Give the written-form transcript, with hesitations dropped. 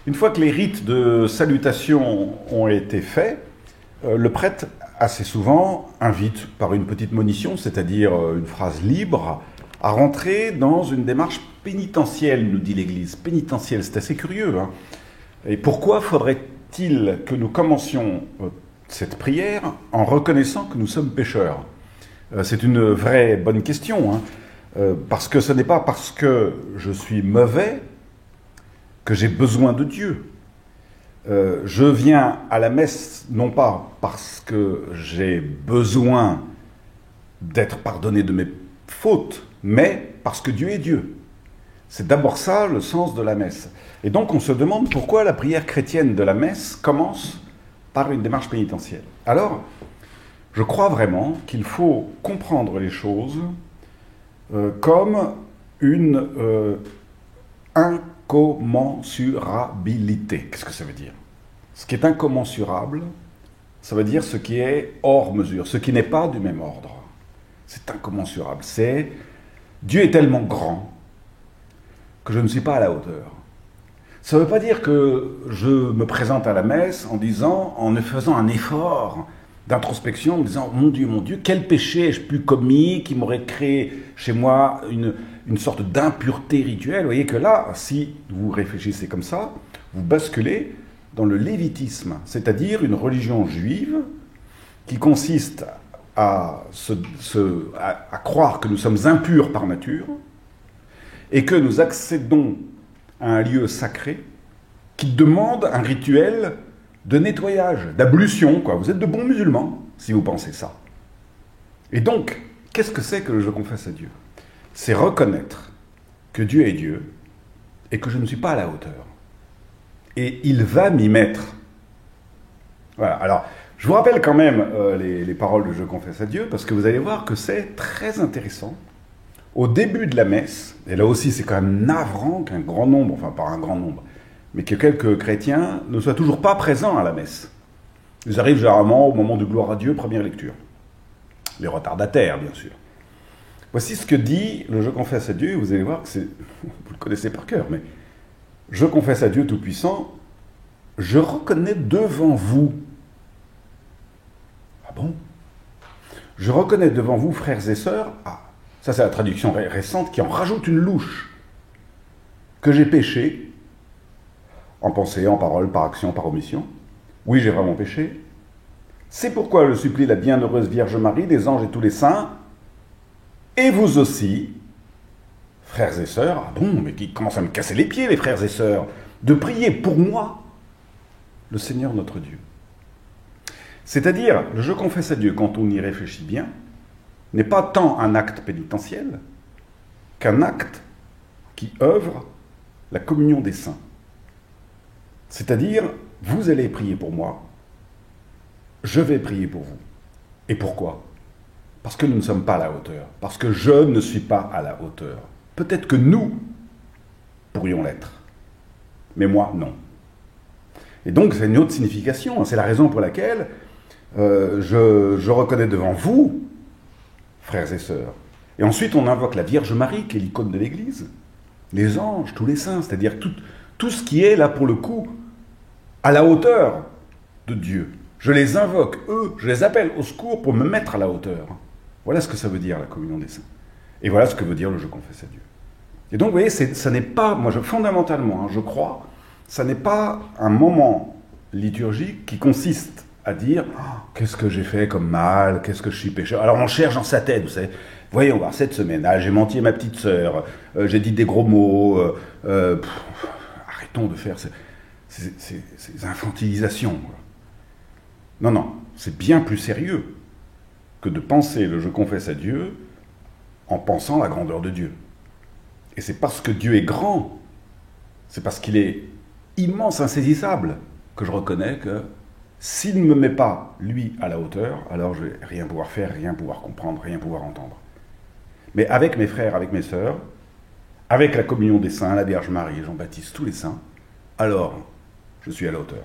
Une fois que les rites de salutation ont été faits, le prêtre, assez souvent, invite par une petite monition, c'est-à-dire une phrase libre, à rentrer dans une démarche pénitentielle, nous dit l'Église. Pénitentielle, c'est assez curieux, hein. Et pourquoi faudrait-il que nous commencions cette prière en reconnaissant que nous sommes pécheurs? C'est une vraie bonne question, hein. Parce que ce n'est pas parce que je suis mauvais que j'ai besoin de Dieu. Je viens à la messe non pas parce que j'ai besoin d'être pardonné de mes fautes, mais parce que Dieu est Dieu. C'est d'abord ça le sens de la messe. Et donc on se demande pourquoi la prière chrétienne de la messe commence par une démarche pénitentielle. Alors, je crois vraiment qu'il faut comprendre les choses comme une incommensurabilité. Qu'est-ce que ça veut dire? Ce qui est incommensurable, ça veut dire ce qui est hors mesure, ce qui n'est pas du même ordre. C'est incommensurable. Dieu est tellement grand que je ne suis pas à la hauteur. Ça ne veut pas dire que je me présente à la messe en faisant un effort d'introspection, en me disant « Mon Dieu, quel péché ai-je pu commis qui m'aurait créé chez moi une sorte d'impureté rituelle ?» Vous voyez que là, si vous réfléchissez comme ça, vous basculez dans le lévitisme, c'est-à-dire une religion juive qui consiste à croire que nous sommes impurs par nature et que nous accédons à un lieu sacré qui demande un rituel de nettoyage, d'ablution, quoi. Vous êtes de bons musulmans si vous pensez ça. Et donc, qu'est-ce que c'est que je confesse à Dieu? C'est reconnaître que Dieu est Dieu et que je ne suis pas à la hauteur. Et il va m'y mettre. Voilà, alors, je vous rappelle quand même les paroles de « Je confesse à Dieu » parce que vous allez voir que c'est très intéressant. Au début de la messe, et là aussi c'est quand même navrant qu'un grand nombre, enfin pas un grand nombre, mais que quelques chrétiens ne soient toujours pas présents à la messe. Ils arrivent généralement au moment de gloire à Dieu, première lecture. Les retardataires, bien sûr. Voici ce que dit le « Je confesse à Dieu », vous allez voir que vous le connaissez par cœur, mais « Je confesse à Dieu Tout-Puissant, je reconnais devant vous ». Ah bon? Je reconnais devant vous, frères et sœurs, ça c'est la traduction récente qui en rajoute une louche, que j'ai péché, en pensée, en parole, par action, par omission. Oui, j'ai vraiment péché. C'est pourquoi je supplie la bienheureuse Vierge Marie, les anges et tous les saints, et vous aussi, frères et sœurs, ah bon, mais qui commencent à me casser les pieds, les frères et sœurs, de prier pour moi, le Seigneur notre Dieu. C'est-à-dire, le « Je confesse à Dieu », quand on y réfléchit bien, n'est pas tant un acte pénitentiel qu'un acte qui œuvre la communion des saints. C'est-à-dire, vous allez prier pour moi, je vais prier pour vous. Et pourquoi? Parce que nous ne sommes pas à la hauteur. Parce que je ne suis pas à la hauteur. Peut-être que nous pourrions l'être. Mais moi, non. Et donc, c'est une autre signification. C'est la raison pour laquelle je reconnais devant vous, frères et sœurs. Et ensuite, on invoque la Vierge Marie, qui est l'icône de l'Église, les anges, tous les saints, c'est-à-dire tout ce qui est, là, pour le coup, à la hauteur de Dieu. Je les invoque, eux, je les appelle au secours pour me mettre à la hauteur. Voilà ce que ça veut dire, la communion des saints. Et voilà ce que veut dire le « Je confesse à Dieu ». Et donc, vous voyez, ça n'est pas, fondamentalement, je crois, ça n'est pas un moment liturgique qui consiste à dire « Qu'est-ce que j'ai fait comme mal? Qu'est-ce que je suis pécheur ?» Alors on cherche dans sa tête, vous savez. Voyons voir, cette semaine, j'ai menti à ma petite sœur, j'ai dit des gros mots, arrêtons de faire ces infantilisations. Quoi. Non, c'est bien plus sérieux que de penser le « Je confesse à Dieu » en pensant la grandeur de Dieu. Et c'est parce que Dieu est grand, c'est parce qu'il est immense, insaisissable, que je reconnais que s'il ne me met pas, lui, à la hauteur, alors je ne vais rien pouvoir faire, rien pouvoir comprendre, rien pouvoir entendre. Mais avec mes frères, avec mes sœurs, avec la communion des saints, la Vierge Marie, Jean-Baptiste, tous les saints, alors je suis à la hauteur.